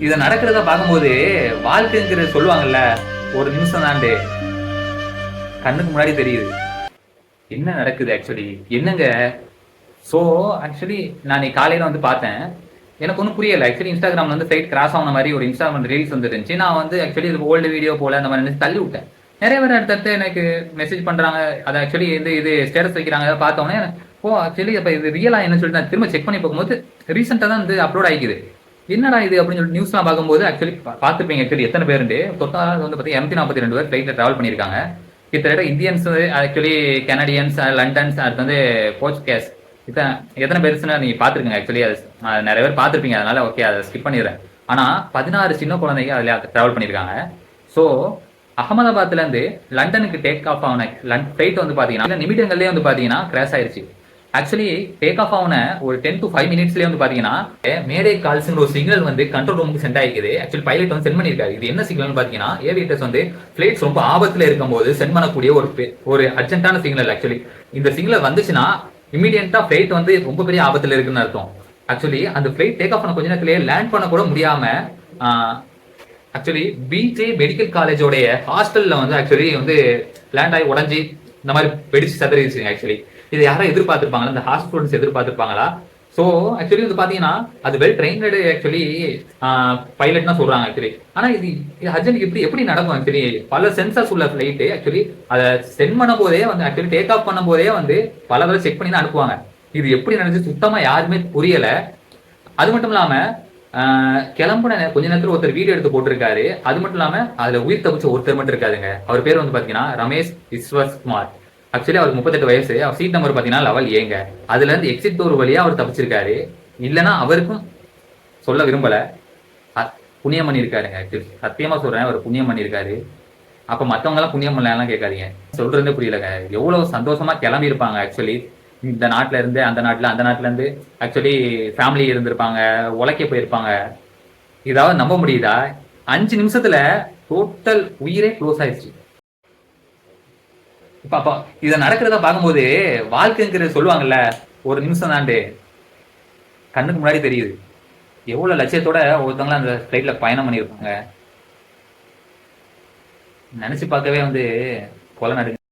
இதை நடக்கிறத பார்க்கும்போது வாழ்க்கைங்கிறது சொல்லுவாங்கல்ல, ஒரு நிமிஷம் தான்ட்டு கண்ணுக்கு முன்னாடி தெரியுது என்ன நடக்குது ஆக்சுவலி. என்னங்க? ஸோ ஆக்சுவலி நான் காலையில வந்து பார்த்தேன். எனக்கு ஒன்றும் புரியல. ஆக்சுவலி இன்ஸ்டாகிராம்ல வந்து சைட் கிராஸ் ஆன மாதிரி ஒரு இன்ஸ்டாகிராம் ரீல்ஸ் வந்துருந்துச்சு. நான் வந்து ஆக்சுவலி இது ஓல்டு வீடியோ போல அந்த மாதிரி நினைச்சு தள்ளி விட்டேன். நிறைய பேர் அடுத்தடுத்து எனக்கு மெசேஜ் பண்றாங்க. அதை ஆக்சுவலி இது ஸ்டேட்டஸ் வைக்கிறாங்க. அதை பார்த்தோன்னே ஓ ஆக்சுவலி அப்போ இது ரியலா என்ன சொல்லிட்டு நான் திரும்ப செக் பண்ணி பார்க்கும்போது ரீசெண்டாக தான் வந்து அப்லோட் ஆகிக்குது. என்னடா இது அப்படின்னு சொல்லிட்டு நியூஸ்லாம் பார்க்கும்போது ஆக்சுவலி பார்த்துப்பீங்க ஆக்சுவலி எத்தனை பேருண்டு டோட்டலாக வந்து பார்த்தீங்கன்னா 242 பேர் ஃப்ளைட்டில் ட்ராவல் பண்ணியிருக்காங்க. கிட்டத்தட்ட இந்தியன்ஸ், ஆக்சுவலி கனடியன்ஸ், லண்டன்ஸ், அடுத்து வந்து போர்ச்சுகேஸ், எத்தனை பேருச்சுன்னா நீங்க பாத்துருக்கீங்க. ஆக்சுவலி அது நிறைய பேர் பார்த்துருப்பீங்க. அதனால ஓகே அதை ஸ்கிப் பண்ணிடுறேன். ஆனா 16 சின்ன குழந்தைங்க அதுல டிராவல் பண்ணியிருக்காங்க. ஸோ அகமதாபாத்ல இருந்து லண்டனுக்கு டேக் ஆஃப் ஆன ஃபிளைட் வந்து பாத்தீங்கன்னா நிமிடங்கள்லேயே வந்து பாத்தீங்கன்னா கிராஷ் ஆயிருச்சு. ஆக்சுவலி டேக் ஆஃப் ஆன ஒரு 10 to 5 மினிட்ஸ்லேயே வந்து பாத்தீங்கன்னா மேடே கால்ஸ்ங்கிற ஒரு சிக்னல் வந்து கண்ட்ரோல் ரூமுக்கு சென்ட் ஆகிக்குது. ஆக்சுவலி பைலட் வந்து சென்ட் பண்ணியிருக்காரு. இது என்ன சிக்னல் பாத்தீங்கன்னா ஏவியேட்டர்ஸ் வந்து ஃபிளைட்ஸ் ரொம்ப ஆபத்துல இருக்கும்போது சென்ட் பண்ணக்கூடிய ஒரு அர்ஜென்ட்டான சிக்னல். ஆக்சுவலி இந்த சிக்னல் வந்துச்சுன்னா இமீடியட்டா ஃபிளைட் வந்து ரொம்ப பெரிய ஆபத்துல இருக்குன்னு அர்த்தம். ஆக்சுவலி அந்த ஃபிளைட் டேக் ஆஃப் பண்ண கொஞ்ச நேரத்திலேயே லேண்ட் பண்ண கூட முடியாம ஆக்சுவலி பிஜே மெடிக்கல் காலேஜோடைய ஹாஸ்டல்ல வந்து ஆக்சுவலி வந்து லேண்ட் ஆகி உடஞ்சி இந்த மாதிரி வெடிச்சு சதறிடுச்சு. ஆக்சுவலி இது யாரும் எதிர்பார்த்திருப்பாங்களா? இந்த ஹாஸ்பிட்டல்ஸ் எதிர்பார்த்திருப்பாங்களா? ஸோ ஆக்சுவலி வந்து பாத்தீங்கன்னா அது வெல் ட்ரெயின்டு ஆக்சுவலி பைலட் தான் சொல்றாங்க. ஆக்சுவலி ஆனா இது அர்ஜென்ட் எப்படி நடக்கும்? ஆக்சுவலி பல சென்சர்ஸ் உள்ள ஃபிளைட் ஆக்சுவலி அதை சென்ட் பண்ண போதே வந்து ஆக்சுவலி டேக் ஆஃப் பண்ணும் போதே வந்து பல தடவை செக் பண்ணி தான் அனுப்புவாங்க. இது எப்படி நடந்துச்சு சுத்தமா யாருமே புரியல. அது மட்டும் இல்லாம கிளம்புன கொஞ்ச நேரத்துல ஒருத்தர் வீடியோ எடுத்து போட்டிருக்காரு. அது மட்டும் இல்லாம அதுல உயிர் தப்பிச்ச ஒருத்தர் மட்டும் இருக்காதுங்க. அவர் பேர் வந்து பாத்தீங்கன்னா ரமேஷ் விஸ்வஸ்குமார். ஆக்சுவலி அவருக்கு 38 வயசு. அவர் சீட் நம்பர் பாத்தீங்கன்னா லெவல் ஏங்க. அதுல இருந்து எக்ஸிட் டோர் வழியா அவர் தப்பிச்சிருக்காரு. இல்லைன்னா அவருக்கும் சொல்ல விரும்பல, புண்ணியம் பண்ணியிருக்காருங்க. ஆக்சுவலி சத்தியமா சொல்றேன், அவர் புண்ணியம் பண்ணியிருக்காரு. அப்ப மத்தவங்க எல்லாம் புண்ணியம் பண்ணலாம் கேட்காதீங்க. சொல்றதே புரியலங்க. எவ்வளவு சந்தோஷமா கிளம்பி இருப்பாங்க. ஆக்சுவலி இந்த நாட்டுல இருந்து அந்த நாட்டுல இருந்து ஆக்சுவலி ஃபேமிலி இருந்திருப்பாங்க, உழைக்க போயிருப்பாங்க. இதாவது நம்ப முடியுதா? 5 நிமிஷத்துல டோட்டல் உயிரே க்ளோஸ் ஆயிடுச்சு. இப்ப இத நடக்கிறத பார்க்கும்போது வாழ்க்கைங்கிறது சொல்லுவாங்கல்ல, ஒரு நிமிஷம் தான்ட்டு கண்ணுக்கு முன்னாடி தெரியுது. எவ்வளவு லட்சியத்தோட ஒருத்தவங்களும் அந்த ஃபிளைட்ல பயணம் பண்ணியிருப்பாங்க. நினைச்சு பார்க்கவே வந்து கொலை நடுங்க.